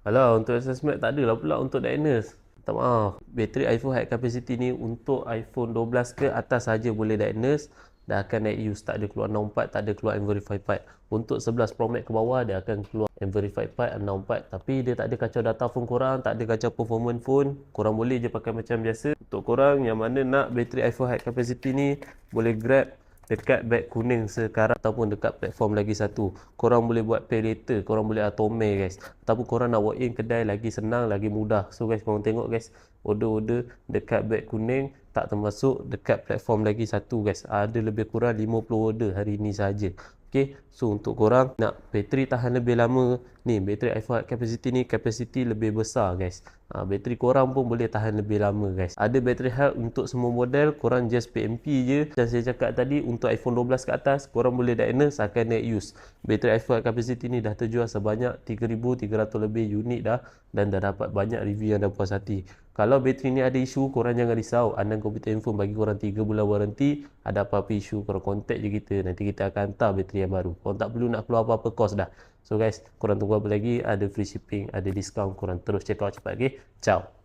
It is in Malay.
Alah, untuk SSMAX tak adalah pula untuk diagnose. Minta maaf. Bateri iPhone high capacity ni untuk iPhone 12 ke atas saja boleh diagnose. Dah akan net use. Tak ada keluar 64, tak ada keluar M-Verify part. Untuk 11 Pro Max ke bawah, dia akan keluar M-Verify part 64. Tapi dia tak ada kacau data phone korang, tak ada kacau performance phone. Korang boleh je pakai macam biasa. Untuk korang yang mana nak bateri iPhone high capacity ni, boleh grab dekat beg kuning sekarang ataupun dekat platform lagi satu. Korang boleh buat pay later, korang boleh automate guys. Ataupun korang nak walk in kedai lagi senang, lagi mudah. So guys, korang tengok guys, order-order dekat beg kuning tak termasuk dekat platform lagi satu guys. Ada lebih kurang 50 order hari ni saja. Okay, so untuk korang nak bateri tahan lebih lama ni, bateri iPhone high capacity ni capacity lebih besar guys. Bateri korang pun boleh tahan lebih lama guys. Ada bateri health untuk semua model, korang just PMP je. Dan saya cakap tadi untuk iPhone 12 ke atas, korang boleh diagnose akan net use. Bateri iPhone high capacity ni dah terjual sebanyak 3,300 lebih unit dah, dan dah dapat banyak review yang dah puas hati. Kalau bateri ni ada isu, korang jangan risau. Anand Computer Info bagi korang 3 bulan waranti. Ada apa-apa isu, korang contact je kita. Nanti kita akan hantar bateri yang baru. Korang tak perlu nak keluar apa-apa cost dah. So guys, korang tunggu apa lagi? Ada free shipping, ada discount. Korang terus check out cepat, okay? Ciao.